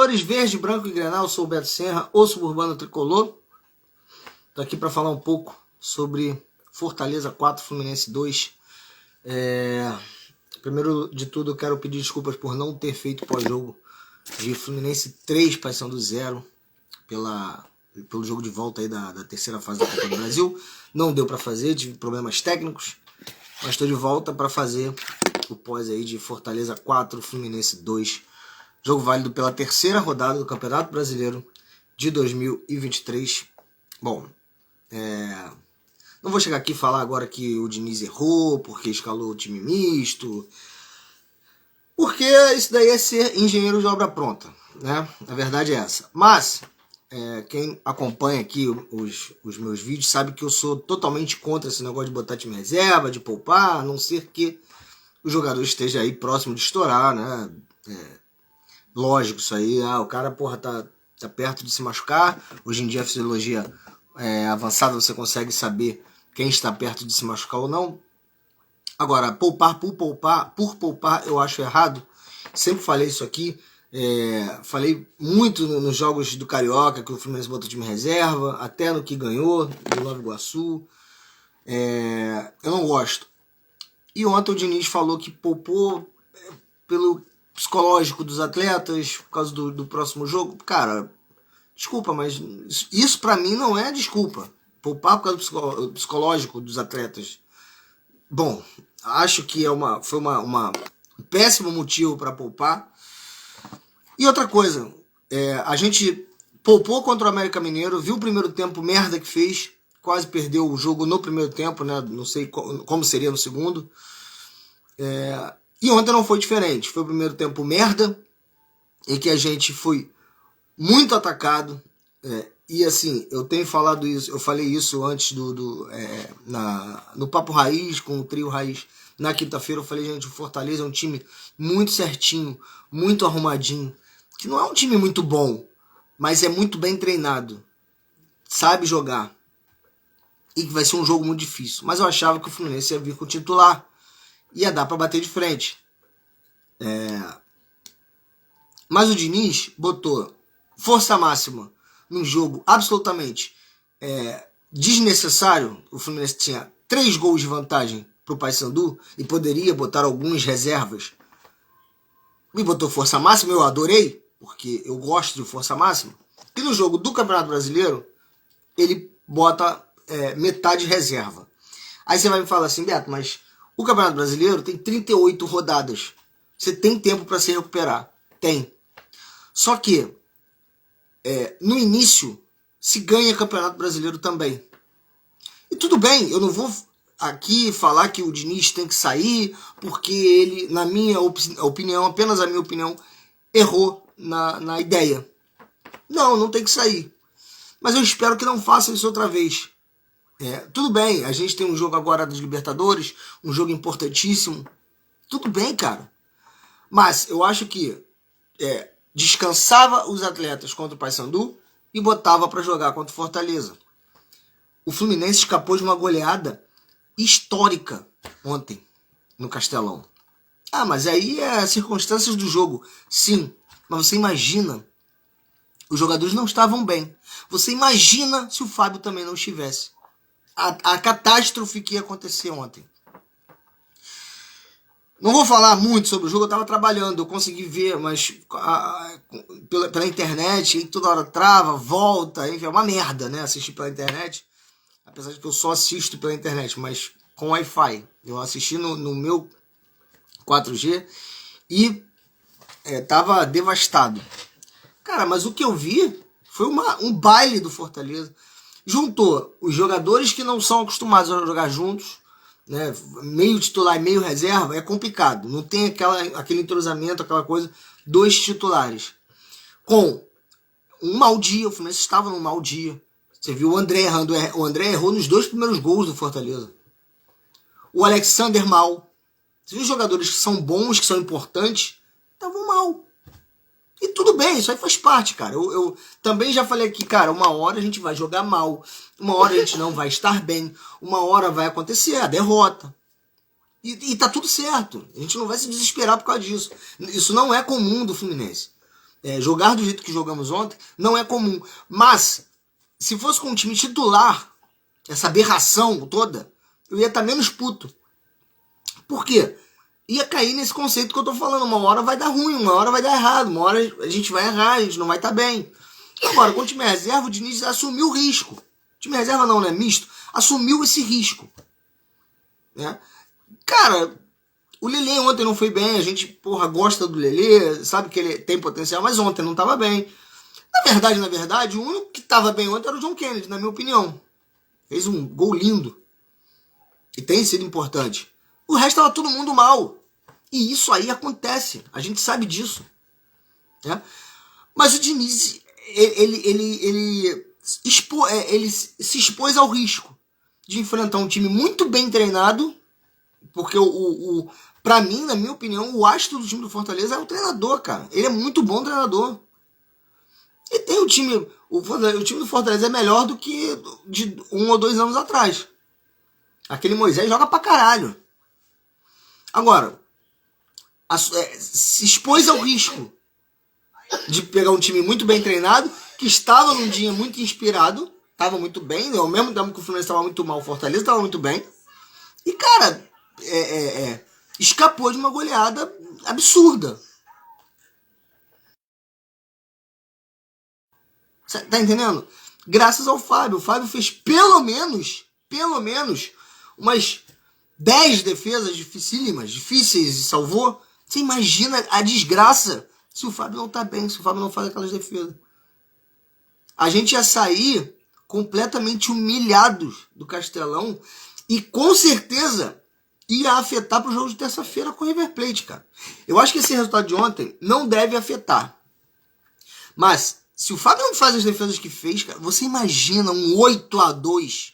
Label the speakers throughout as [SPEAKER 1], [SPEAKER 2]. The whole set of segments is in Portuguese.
[SPEAKER 1] Cores verde, branco e grenal, sou o Beto Serra, o suburbano tricolor. Estou aqui para falar um pouco sobre Fortaleza 4, Fluminense 2. Primeiro de tudo, eu quero pedir desculpas por não ter feito pós-jogo de Fluminense 3, Paysandu 0, pelo jogo de volta aí da terceira fase da Copa do Brasil. Não deu para fazer, tive problemas técnicos, mas estou de volta para fazer o pós aí de Fortaleza 4, Fluminense 2. Jogo válido pela terceira rodada do Campeonato Brasileiro de 2023. Bom, não vou chegar aqui e falar agora que o Diniz errou, porque escalou o time misto, porque isso daí é ser engenheiro de obra pronta, né? A verdade é essa. Mas, quem acompanha aqui os meus vídeos sabe que eu sou totalmente contra esse negócio de botar time reserva, de poupar, a não ser que o jogador esteja aí próximo de estourar, né? Lógico isso aí, o cara, porra, tá perto de se machucar. Hoje em dia a fisiologia avançada, você consegue saber quem está perto de se machucar ou não. Agora, poupar por poupar, eu acho errado. Sempre falei isso aqui. Falei muito nos jogos do Carioca, que o Fluminense botou time reserva, até no que ganhou, do Nova Iguaçu. Eu não gosto. E ontem o Diniz falou que poupou pelo psicológico dos atletas, por causa do próximo jogo. Cara, desculpa, mas isso pra mim não é desculpa. Poupar por causa do psicológico dos atletas. Bom, acho que foi um péssimo motivo para poupar. E outra coisa, a gente poupou contra o América Mineiro, viu o primeiro tempo, merda que fez, quase perdeu o jogo no primeiro tempo, né? Não sei como seria no segundo. E ontem não foi diferente. Foi o primeiro tempo merda, em que a gente foi muito atacado. E assim, eu tenho falado isso, eu falei isso antes no Papo Raiz, com o Trio Raiz, na quinta-feira. Eu falei, gente, o Fortaleza é um time muito certinho, muito arrumadinho, que não é um time muito bom, mas é muito bem treinado, sabe jogar, e que vai ser um jogo muito difícil. Mas eu achava que o Fluminense ia vir com o titular, ia dar para bater de frente. Mas o Diniz botou força máxima num jogo absolutamente desnecessário. O Fluminense tinha 3 gols de vantagem pro Paysandu e poderia botar alguns reservas. Me botou força máxima, eu adorei, porque eu gosto de força máxima. E no jogo do Campeonato Brasileiro, ele bota metade reserva. Aí você vai me falar assim, Beto, mas o Campeonato Brasileiro tem 38 rodadas. Você tem tempo para se recuperar. Tem. Só que no início se ganha Campeonato Brasileiro também. E tudo bem, eu não vou aqui falar que o Diniz tem que sair, porque ele, na minha opinião, apenas a minha opinião, errou na ideia. Não tem que sair. Mas eu espero que não faça isso outra vez. Tudo bem, a gente tem um jogo agora dos Libertadores, um jogo importantíssimo. Tudo bem, cara. Mas eu acho que descansava os atletas contra o Paysandu e botava para jogar contra o Fortaleza. O Fluminense escapou de uma goleada histórica ontem no Castelão. Mas aí é circunstâncias do jogo. Sim, mas você imagina, os jogadores não estavam bem. Você imagina se o Fábio também não estivesse. A catástrofe que ia acontecer ontem. Não vou falar muito sobre o jogo, eu estava trabalhando, eu consegui ver, mas pela internet, aí toda hora trava, volta, enfim, é uma merda, né, assistir pela internet, apesar de que eu só assisto pela internet, mas com Wi-Fi. Eu assisti no meu 4G e tava devastado. Cara, mas o que eu vi foi um baile do Fortaleza. Juntou os jogadores que não são acostumados a jogar juntos, né, meio titular e meio reserva, é complicado. Não tem aquele entrosamento, aquela coisa dos titulares. Com um mau dia, o Fluminense estava num mau dia. Você viu o André errando. O André errou nos 2 primeiros gols do Fortaleza. O Alexander mal. Você viu os jogadores que são bons, que são importantes, estavam mal. E tudo bem, isso aí faz parte, cara. Eu também já falei aqui, cara, uma hora a gente vai jogar mal, uma hora a gente não vai estar bem, uma hora vai acontecer a derrota. E tá tudo certo. A gente não vai se desesperar por causa disso. Isso não é comum do Fluminense. jogar do jeito que jogamos ontem não é comum. Mas, se fosse com um time titular, essa aberração toda, eu ia estar menos puto. Por quê? Ia cair nesse conceito que eu tô falando. Uma hora vai dar ruim, uma hora vai dar errado, uma hora a gente vai errar, a gente não vai estar bem. Agora, com o time reserva, o Diniz assumiu o risco. Time reserva não, né? Misto. Assumiu esse risco. Né? Cara, o Lelê ontem não foi bem. A gente, gosta do Lelê, sabe que ele tem potencial, mas ontem não estava bem. Na verdade, o único que estava bem ontem era o John Kennedy, na minha opinião. Fez um gol lindo. E tem sido importante. O resto estava todo mundo mal. E isso aí acontece. A gente sabe disso. Né? Mas o Diniz, ele se expôs ao risco de enfrentar um time muito bem treinado, porque pra mim, na minha opinião, o astro do time do Fortaleza é o treinador, cara. Ele é muito bom treinador. E tem o time do Fortaleza é melhor do que de 1 ou 2 anos atrás. Aquele Moisés joga pra caralho. Agora, se expôs ao risco de pegar um time muito bem treinado, que estava num dia muito inspirado, estava muito bem, ao mesmo tempo que o Fluminense estava muito mal, o Fortaleza estava muito bem. E, cara, escapou de uma goleada absurda. Tá entendendo? Graças ao Fábio. O Fábio fez pelo menos, umas 10 defesas dificílimas, difíceis, e salvou. Você imagina a desgraça se o Fábio não tá bem, se o Fábio não faz aquelas defesas. A gente ia sair completamente humilhados do Castelão e com certeza ia afetar pro jogo de terça-feira com o River Plate, cara. Eu acho que esse resultado de ontem não deve afetar. Mas se o Fábio não faz as defesas que fez, cara, você imagina um 8-2.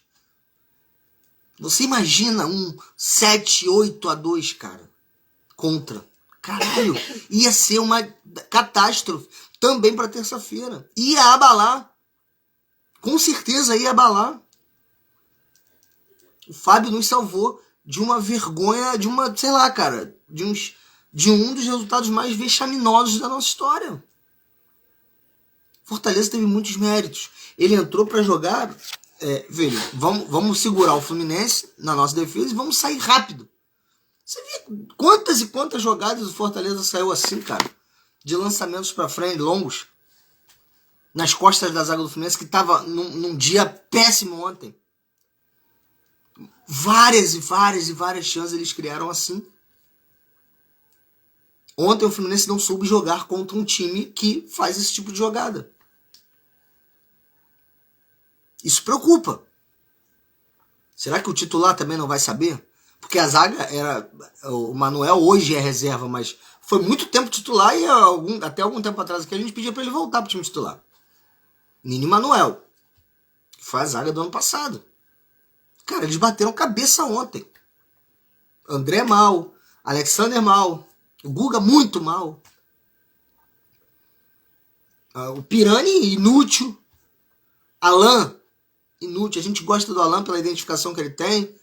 [SPEAKER 1] Você imagina um 7-8-2, cara, contra. Caralho, ia ser uma catástrofe também para terça-feira. Ia abalar. Com certeza ia abalar. O Fábio nos salvou de uma vergonha, de uma, sei lá, cara, de um dos resultados mais vexaminosos da nossa história. Fortaleza teve muitos méritos. Ele entrou para jogar, velho, vamos segurar o Fluminense na nossa defesa e vamos sair rápido. Você vê quantas e quantas jogadas o Fortaleza saiu assim, cara, de lançamentos para frente, longos, nas costas da zaga do Fluminense, que estava num dia péssimo ontem. Várias chances eles criaram assim. Ontem o Fluminense não soube jogar contra um time que faz esse tipo de jogada. Isso preocupa. Será que o titular também não vai saber? Porque a zaga o Manuel hoje é reserva, mas foi muito tempo titular e até algum tempo atrás aqui a gente pedia para ele voltar pro time titular. Nini Manuel, que foi a zaga do ano passado. Cara, eles bateram cabeça ontem. André mal, Alexander mal, o Guga muito mal. O Pirani inútil. Alan inútil. A gente gosta do Alan pela identificação que ele tem.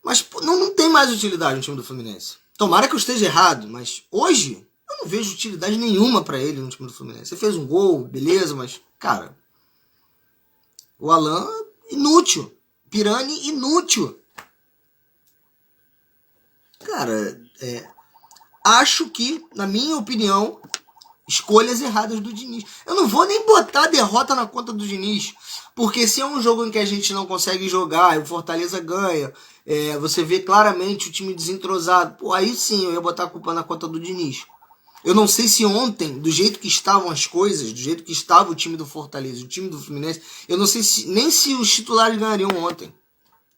[SPEAKER 1] Mas não tem mais utilidade no time do Fluminense. Tomara que eu esteja errado, mas hoje eu não vejo utilidade nenhuma para ele no time do Fluminense. Ele fez um gol, beleza, mas, cara, o Alan inútil. Pirani inútil. Cara, acho que, na minha opinião, escolhas erradas do Diniz. Eu não vou nem botar a derrota na conta do Diniz, porque se é um jogo em que a gente não consegue jogar e o Fortaleza ganha, você vê claramente o time desentrosado, pô, aí sim eu ia botar a culpa na conta do Diniz. Eu não sei se ontem, do jeito que estavam as coisas, do jeito que estava o time do Fortaleza, o time do Fluminense, eu não sei nem se os titulares ganhariam ontem.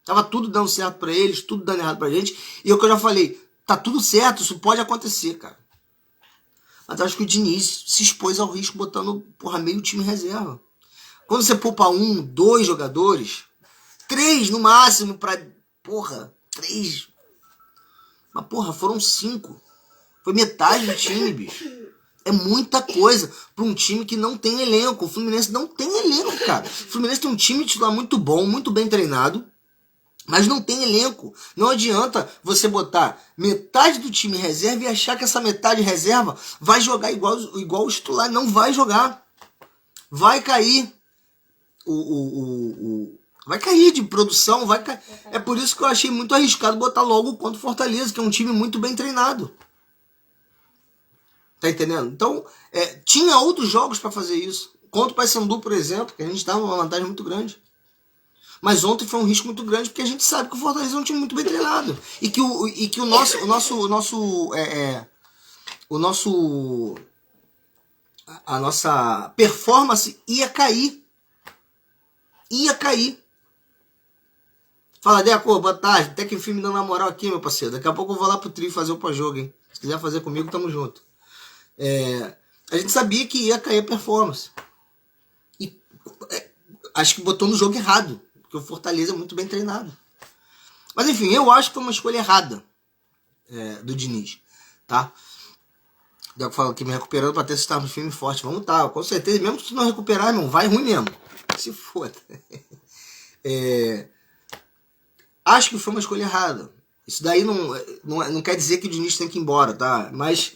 [SPEAKER 1] Tava tudo dando certo pra eles, tudo dando errado pra gente, e é o que eu já falei, tá tudo certo, isso pode acontecer, cara. Mas acho que o Diniz se expôs ao risco botando, meio time reserva. Quando você poupa 1, 2 jogadores, 3 no máximo pra... 3. Mas, foram 5. Foi metade do time, bicho. É muita coisa pra um time que não tem elenco. O Fluminense não tem elenco, cara. O Fluminense tem um time titular muito bom, muito bem treinado. Mas não tem elenco. Não adianta você botar metade do time reserva e achar que essa metade reserva vai jogar igual o titular. Não vai jogar. Vai cair. Vai cair de produção. Vai cair. É por isso que eu achei muito arriscado botar logo contra o Fortaleza, que é um time muito bem treinado. Tá entendendo? Então, tinha outros jogos para fazer isso. Contra o Paysandu, por exemplo, que a gente dava uma vantagem muito grande. Mas ontem foi um risco muito grande, porque a gente sabe que o Fortaleza é um time muito bem treinado. E que a nossa performance ia cair. Ia cair. Fala, Deco, boa tarde. Até que enfim me dando na moral aqui, meu parceiro. Daqui a pouco eu vou lá pro Tri fazer o pós-jogo, hein? Se quiser fazer comigo, tamo junto. A gente sabia que ia cair a performance. E acho que botou no jogo errado. Porque o Fortaleza é muito bem treinado. Mas enfim, eu acho que foi uma escolha errada do Diniz, tá? O Deco fala aqui, me recuperando pra ter estar no filme forte. Vamos tá, com certeza. Mesmo que tu não recuperar, irmão, vai ruim mesmo. Se foda. Acho que foi uma escolha errada. Isso daí não quer dizer que o Diniz tem que ir embora, tá? Mas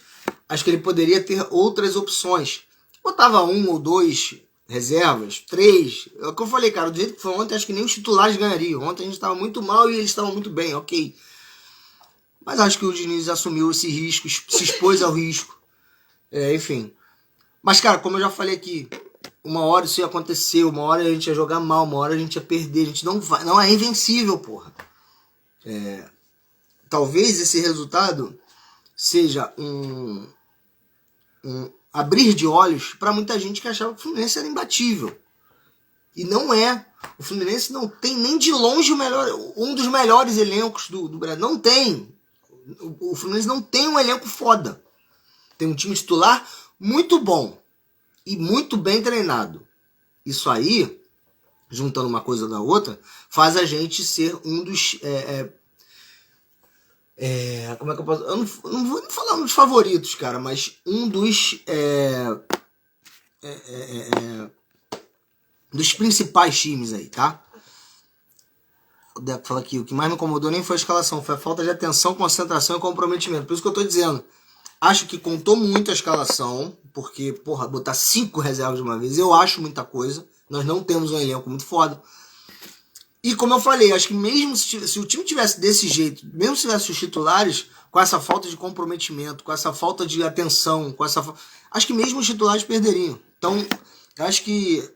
[SPEAKER 1] acho que ele poderia ter outras opções. Botava 1 ou 2 reservas, 3. É o que eu falei, cara, do jeito que foi ontem, acho que nem os titulares ganhariam. Ontem a gente estava muito mal e eles estavam muito bem, ok. Mas acho que o Diniz assumiu esse risco, se expôs ao risco. Enfim. Mas, cara, como eu já falei aqui, uma hora isso ia acontecer, uma hora a gente ia jogar mal, uma hora a gente ia perder. A gente não é invencível, porra. Talvez esse resultado seja um abrir de olhos para muita gente que achava que o Fluminense era imbatível. E não é. O Fluminense não tem nem de longe um dos melhores elencos do Brasil. Não tem. O Fluminense não tem um elenco foda. Tem um time titular muito bom e muito bem treinado. Isso aí, juntando uma coisa da outra, faz a gente ser um dos... como é que eu posso... Eu não vou nem falar um dos favoritos, cara, mas um dos... dos principais times aí, tá? O Deco fala aqui, o que mais me incomodou nem foi a escalação, foi a falta de atenção, concentração e comprometimento. Por isso que eu tô dizendo, acho que contou muito a escalação, porque, porra, botar 5 reservas de uma vez, eu acho muita coisa. Nós não temos um elenco muito foda. E como eu falei, acho que mesmo se o time tivesse desse jeito, mesmo se tivesse os titulares, com essa falta de comprometimento, com essa falta de atenção, acho que mesmo os titulares perderiam. Então, eu acho que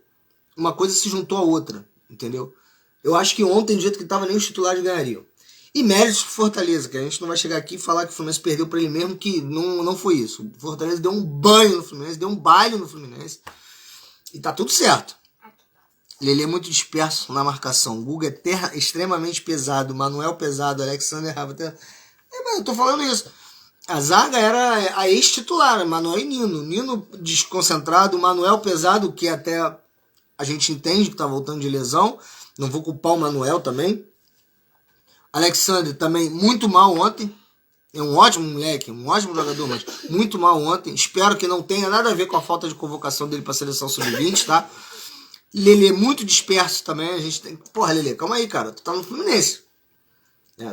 [SPEAKER 1] uma coisa se juntou à outra, entendeu? Eu acho que ontem, do jeito que estava, nem os titulares ganhariam. E méritos pro Fortaleza, que a gente não vai chegar aqui e falar que o Fluminense perdeu para ele mesmo, que não foi isso. O Fortaleza deu um banho no Fluminense, deu um baile no Fluminense. E tá tudo certo. Lelê é muito disperso na marcação. Guga é extremamente pesado. Manuel pesado. Alexander Rava. Mas eu tô falando isso. A zaga era a ex-titular, Manuel e Nino. Nino desconcentrado, Manuel pesado, que até a gente entende que tá voltando de lesão. Não vou culpar o Manuel também. Alexander também muito mal ontem. É um ótimo moleque, um ótimo jogador, mas muito mal ontem. Espero que não tenha nada a ver com a falta de convocação dele para a seleção sub-20, tá? Lelê muito disperso também. A gente tem. Porra, Lelê, calma aí, cara. Tu tá no Fluminense.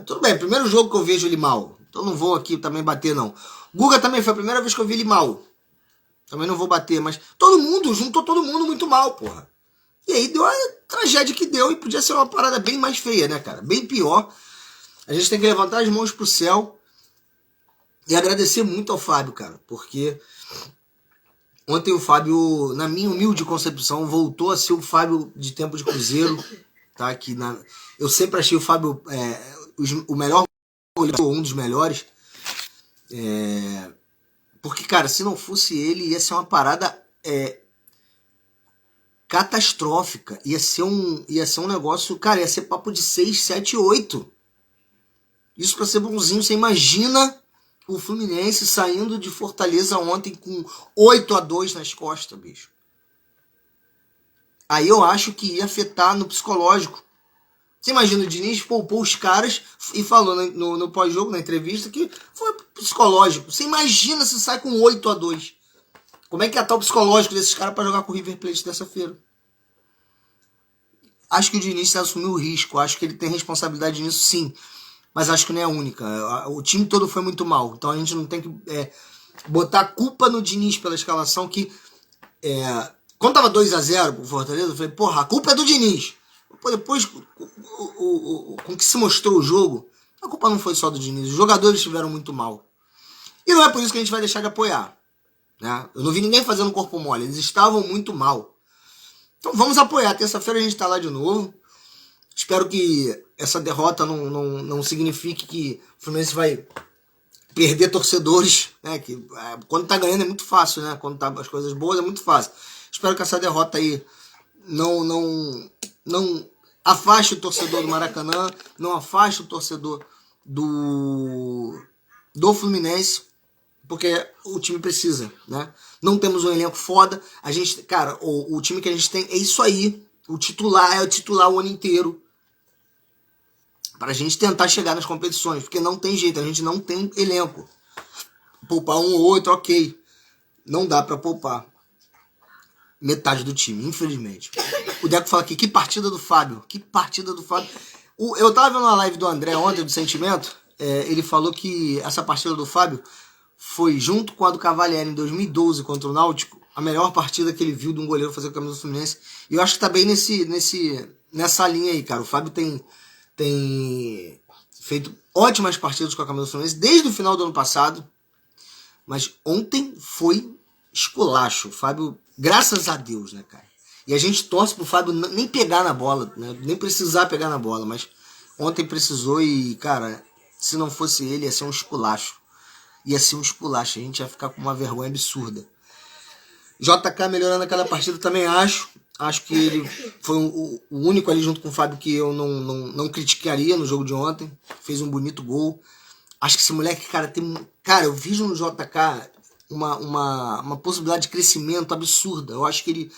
[SPEAKER 1] Tudo bem, primeiro jogo que eu vejo ele mal. Então não vou aqui também bater, não. Guga também foi a primeira vez que eu vi ele mal. Também não vou bater, mas juntou todo mundo muito mal, porra. E aí deu a tragédia que deu e podia ser uma parada bem mais feia, né, cara? Bem pior. A gente tem que levantar as mãos pro céu e agradecer muito ao Fábio, cara, porque ontem o Fábio, na minha humilde concepção, voltou a ser o Fábio de tempo de Cruzeiro, tá? Eu sempre achei o Fábio o melhor goleiro, um dos melhores, porque, cara, se não fosse ele, ia ser uma parada catastrófica, ia ser um negócio, cara, ia ser papo de 6, 7, 8. Isso pra ser bonzinho, você imagina o Fluminense saindo de Fortaleza ontem com 8-2 nas costas, bicho. Aí eu acho que ia afetar no psicológico. Você imagina o Diniz poupou os caras e falou no pós-jogo, na entrevista, que foi psicológico. Você imagina se sai com 8-2. Como é que ia estar o psicológico desses caras para jogar com o River Plate terça-feira? Acho que o Diniz assumiu o risco, acho que ele tem responsabilidade nisso sim, mas acho que não é a única. O time todo foi muito mal, então a gente não tem que botar a culpa no Diniz pela escalação que... quando tava 2-0 pro Fortaleza, eu falei, porra, a culpa é do Diniz. Pô, depois, com que se mostrou o jogo, a culpa não foi só do Diniz, os jogadores estiveram muito mal. E não é por isso que a gente vai deixar de apoiar. Né? Eu não vi ninguém fazendo corpo mole, eles estavam muito mal. Então vamos apoiar, terça-feira a gente tá lá de novo. Espero que essa derrota não signifique que o Fluminense vai perder torcedores, né? Que quando tá ganhando é muito fácil, né? Quando tá as coisas boas é muito fácil. Espero que essa derrota aí não afaste o torcedor do Maracanã, não afaste o torcedor do Fluminense, porque o time precisa, né? Não temos um elenco foda. A gente, cara, o time que a gente tem é isso aí. O titular é o titular o ano inteiro. Pra gente tentar chegar nas competições, porque não tem jeito, a gente não tem elenco. Poupar um ou outro, ok. Não dá pra poupar metade do time, infelizmente. O Deco fala aqui, que partida do Fábio. Que partida do Fábio. Eu tava vendo uma live do André ontem, do Sentimento, ele falou que essa partida do Fábio foi, junto com a do Cavalieri em 2012 contra o Náutico, a melhor partida que ele viu de um goleiro fazer com a camisa do Fluminense. E eu acho que tá bem nessa linha aí, cara. O Fábio tem feito ótimas partidas com a camisa do Fluminense desde o final do ano passado, mas ontem foi esculacho. O Fábio, graças a Deus, né, cara? E a gente torce pro Fábio nem pegar na bola, né? Nem precisar pegar na bola, mas ontem precisou e, cara, se não fosse ele, ia ser um esculacho. Ia ser um esculacho, a gente ia ficar com uma vergonha absurda. JK melhorando aquela partida também acho. Acho que ele foi o único ali junto com o Fábio que eu não criticaria no jogo de ontem. Fez um bonito gol. Acho que esse moleque, cara, Cara, eu vejo no JK uma possibilidade de crescimento absurda. Eu acho que ele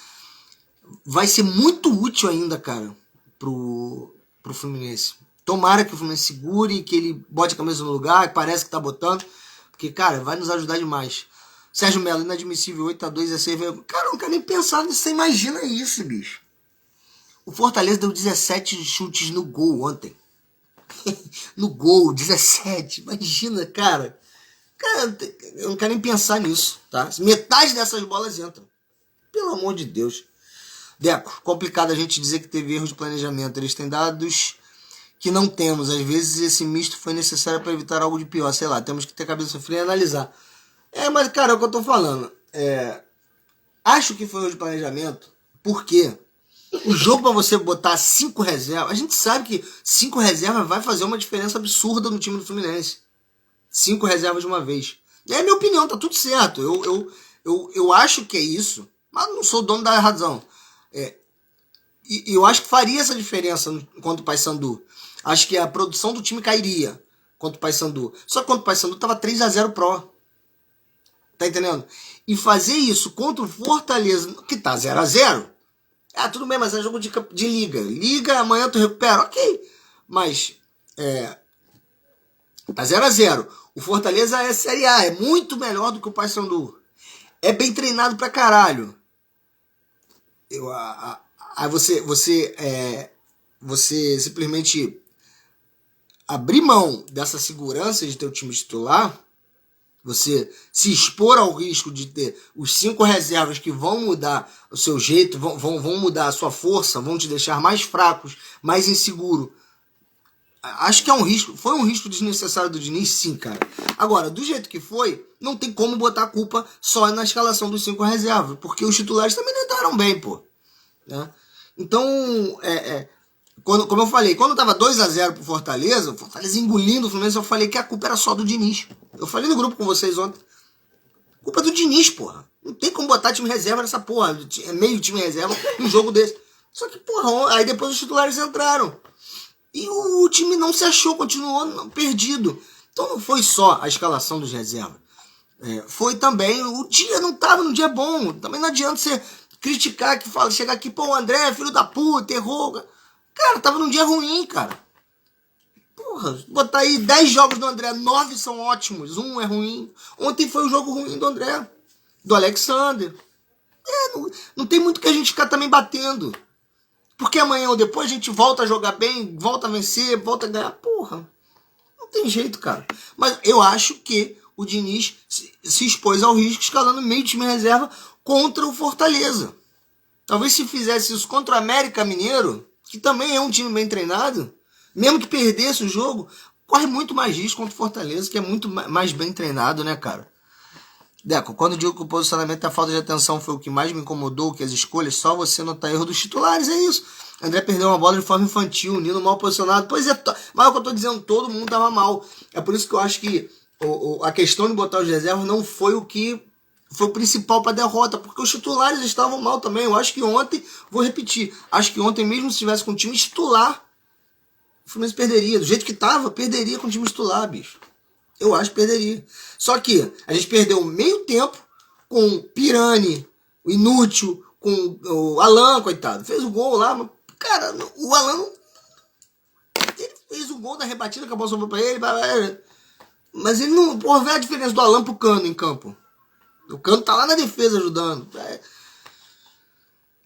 [SPEAKER 1] vai ser muito útil ainda, cara, pro Fluminense. Tomara que o Fluminense segure, que ele bote a camisa no lugar, que parece que tá botando. Porque, cara, vai nos ajudar demais. Sérgio Melo, inadmissível, 8-2 é save. Cara, eu não quero nem pensar nisso. Você imagina isso, bicho. O Fortaleza deu 17 chutes no gol ontem. No gol, 17. Imagina, cara. Cara, eu não quero nem pensar nisso, tá? Metade dessas bolas entram. Pelo amor de Deus. Deco, complicado a gente dizer que teve erro de planejamento. Eles têm dados que não temos. Às vezes esse misto foi necessário para evitar algo de pior. Sei lá, temos que ter cabeça fria e analisar. Mas, cara, é o que eu tô falando. Acho que foi erro de planejamento. Por quê? O jogo pra você botar 5 reservas, a gente sabe que 5 reservas vai fazer uma diferença absurda no time do Fluminense. 5 reservas de uma vez. É a minha opinião, tá tudo certo. Eu acho que é isso, mas não sou dono da razão. E eu acho que faria essa diferença contra o Paysandu. Acho que a produção do time cairia contra o Paysandu. Só que contra o Paysandu tava 3-0 pro. Tá entendendo? E fazer isso contra o Fortaleza, que tá 0-0, tudo bem, mas é jogo de liga. Liga, amanhã tu recupera, ok. Mas, tá 0-0. O Fortaleza é Série A, é muito melhor do que o Paysandu. É bem treinado pra caralho. Aí você simplesmente abrir mão dessa segurança de ter o time titular, você se expor ao risco de ter os 5 reservas que vão mudar o seu jeito, vão mudar a sua força, vão te deixar mais fracos, mais inseguro. Acho que é um risco. Foi um risco desnecessário do Diniz, sim, cara. Agora, do jeito que foi, não tem como botar a culpa só na escalação dos 5 reservas, porque os titulares também não entraram bem, pô. Né? Então, como eu falei, quando tava 2-0 pro Fortaleza, o Fortaleza engolindo o Fluminense, eu falei que a culpa era só do Diniz. Eu falei no grupo com vocês ontem. Culpa do Diniz, porra. Não tem como botar time reserva nessa porra. É meio time reserva num jogo desse. Só que, porra, aí depois os titulares entraram. E o time não se achou, continuou perdido. Então não foi só a escalação dos reservas. Foi também, o dia não tava num dia bom. Também não adianta você criticar, chegar aqui, pô, o André, filho da puta, errou. Cara, tava num dia ruim, cara. Porra, botar aí 10 jogos do André, 9 são ótimos, 1 é ruim. Ontem foi o jogo ruim do André, do Alexander. Não tem muito que a gente ficar também batendo. Porque amanhã ou depois a gente volta a jogar bem, volta a vencer, volta a ganhar. Porra, não tem jeito, cara. Mas eu acho que o Diniz se expôs ao risco escalando meio time reserva contra o Fortaleza. Talvez se fizesse isso contra o América Mineiro, que também é um time bem treinado, mesmo que perdesse o jogo, corre muito mais risco contra o Fortaleza, que é muito mais bem treinado, né, cara? Deco, quando eu digo que o posicionamento e a falta de atenção foi o que mais me incomodou, que as escolhas, só você notar erro dos titulares, é isso. André perdeu uma bola de forma infantil, Nino mal posicionado. Pois é, mas é o que eu tô dizendo, todo mundo tava mal. É por isso que eu acho que a questão de botar os reservas não foi o que foi o principal para a derrota, porque os titulares estavam mal também. Eu acho que ontem, vou repetir, acho que ontem mesmo se tivesse com o time titular, o Fluminense perderia. Do jeito que tava, perderia com o time titular, bicho. Eu acho que perderia. Só que a gente perdeu meio tempo com o Pirani, o Inútil, com o Alan, coitado. Fez o gol lá, mas, cara, o Alan ele fez o gol da rebatida, acabou sobrando pra ele, mas ele não. Porra, vê a diferença do Alan pro Cano em campo. O Cano tá lá na defesa ajudando.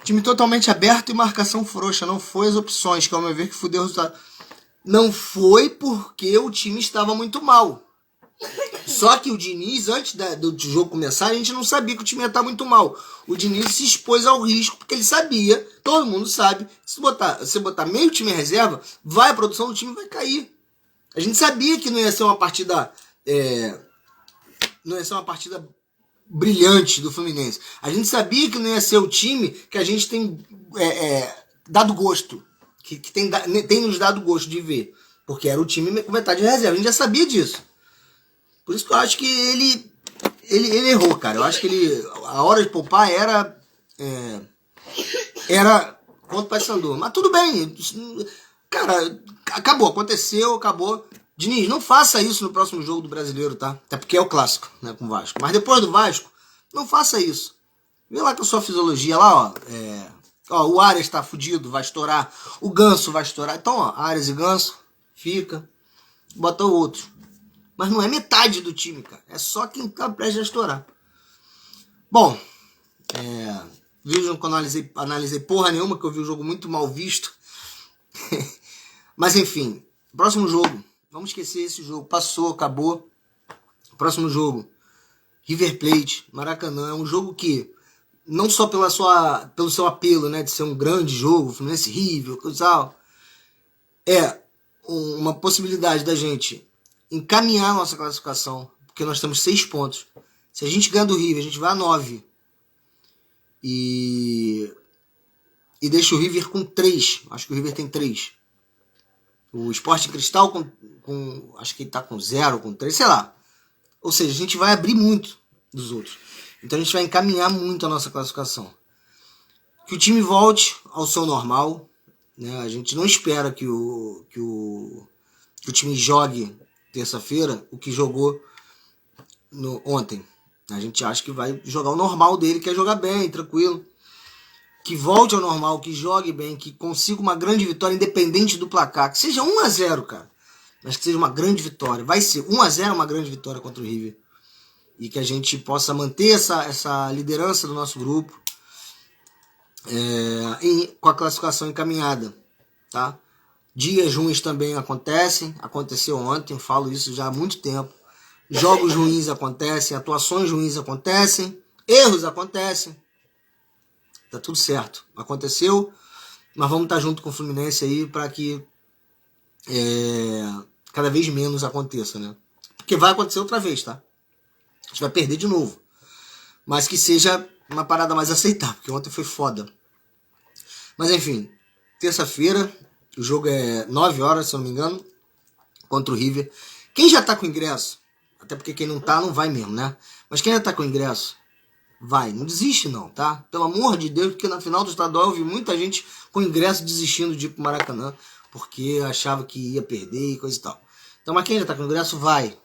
[SPEAKER 1] Time totalmente aberto e marcação frouxa. Não foi as opções, que ao meu ver que fudeu o resultado. Não foi porque o time estava muito mal. Só que o Diniz, antes do jogo começar, a gente não sabia que o time ia estar muito mal. O Diniz se expôs ao risco, porque ele sabia, todo mundo sabe, se você botar meio time em reserva, a produção do time vai cair. A gente sabia que não ia ser uma partida brilhante do Fluminense. A gente sabia que não ia ser o time que a gente tem dado gosto, que tem nos dado gosto de ver, porque era o time com metade de reserva. A gente já sabia disso. Por isso que eu acho que ele errou, cara. Eu acho que a hora de poupar era contra o Paysandu. Mas tudo bem. Cara, aconteceu, acabou. Diniz, não faça isso no próximo jogo do Brasileiro, tá? Até porque é o clássico, né, com o Vasco. Mas depois do Vasco, não faça isso. Vê lá com a sua fisiologia lá, ó. O Arias tá fudido, vai estourar. O Ganso vai estourar. Então, ó, Arias e Ganso, fica. Bota o outro. Mas não é metade do time, cara. É só quem tá prestes a estourar. Bom, vídeo que eu analisei porra nenhuma, que eu vi o jogo muito mal visto. Mas enfim, próximo jogo. Vamos esquecer esse jogo. Passou, acabou. Próximo jogo. River Plate, Maracanã. É um jogo que, não só pelo seu apelo, né, de ser um grande jogo, Fluminense River, coisa e tal, é uma possibilidade da gente encaminhar a nossa classificação, porque nós temos 6 pontos. Se a gente ganhar do River, a gente vai a 9. E deixa o River com 3. Acho que o River tem 3. O Sporting Cristal acho que ele tá com 0, com 3, sei lá. Ou seja, a gente vai abrir muito dos outros. Então a gente vai encaminhar muito a nossa classificação. Que o time volte ao seu normal, né? A gente não espera que o time jogue terça-feira o que jogou ontem. A gente acha que vai jogar o normal dele, que é jogar bem, tranquilo. Que volte ao normal, que jogue bem, que consiga uma grande vitória, independente do placar. Que seja 1-0, cara. Mas que seja uma grande vitória. Vai ser 1-0 uma grande vitória contra o River. E que a gente possa manter essa liderança do nosso grupo com a classificação encaminhada, tá? Dias ruins também acontecem. Aconteceu ontem, eu falo isso já há muito tempo. Jogos ruins acontecem, atuações ruins acontecem, erros acontecem. Tá tudo certo. Aconteceu, mas vamos estar junto com o Fluminense aí para que cada vez menos aconteça, né? Porque vai acontecer outra vez, tá? A gente vai perder de novo. Mas que seja uma parada mais aceitável, porque ontem foi foda. Mas enfim, terça-feira, o jogo é 9 horas, se eu não me engano, contra o River. Quem já tá com ingresso, até porque quem não tá, não vai mesmo, né? Mas quem já tá com ingresso, vai, não desiste não, tá? Pelo amor de Deus, porque na final do estadual eu vi muita gente com ingresso desistindo de ir pro Maracanã, porque achava que ia perder e coisa e tal. Então, mas quem já tá com ingresso, vai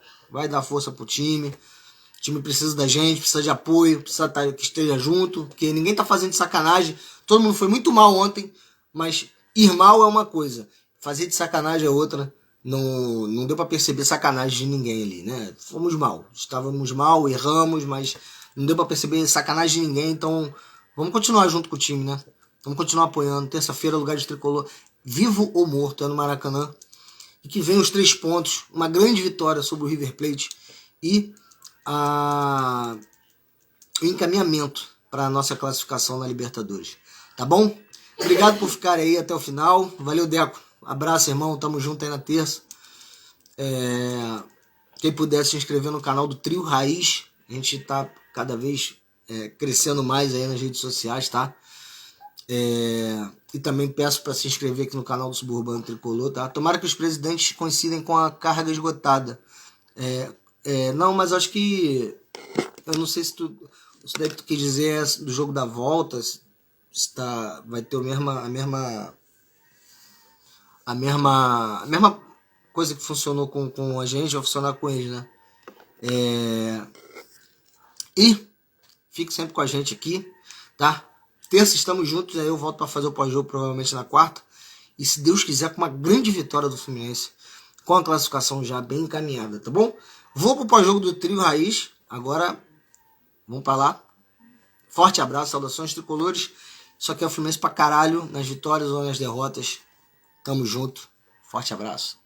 [SPEAKER 1] dar força pro time. O time precisa da gente, precisa de apoio, precisa que esteja junto, porque ninguém tá fazendo de sacanagem. Todo mundo foi muito mal ontem, mas ir mal é uma coisa, fazer de sacanagem é outra. Não deu pra perceber sacanagem de ninguém ali, né? Fomos mal, estávamos mal, erramos, mas não deu pra perceber sacanagem de ninguém, então vamos continuar junto com o time, né? Vamos continuar apoiando. Terça-feira, lugar de tricolor, vivo ou morto, é no Maracanã. E que vem os 3 pontos, uma grande vitória sobre o River Plate e o encaminhamento para a nossa classificação na Libertadores. Tá bom? Obrigado por ficar aí até o final. Valeu, Deco. Abraço, irmão. Tamo junto aí na terça. Quem puder se inscrever no canal do Trio Raiz. A gente tá cada vez crescendo mais aí nas redes sociais, tá? E também peço para se inscrever aqui no canal do Suburbano Tricolor, tá? Tomara que os presidentes coincidem com a carga esgotada. Não, mas acho que... Eu não sei se isso daí que tu quis dizer é do jogo da volta, se vai ter a mesma coisa que funcionou com a gente, vai funcionar com eles, né? E fique sempre com a gente aqui, tá? Terça estamos juntos, aí eu volto para fazer o pós-jogo provavelmente na quarta. E se Deus quiser, com uma grande vitória do Fluminense, com a classificação já bem encaminhada, tá bom? Vou pro pós-jogo do Trio Raiz, agora vamos para lá. Forte abraço, saudações tricolores. Isso aqui é o Fluminense pra caralho, nas vitórias ou nas derrotas. Tamo junto. Forte abraço.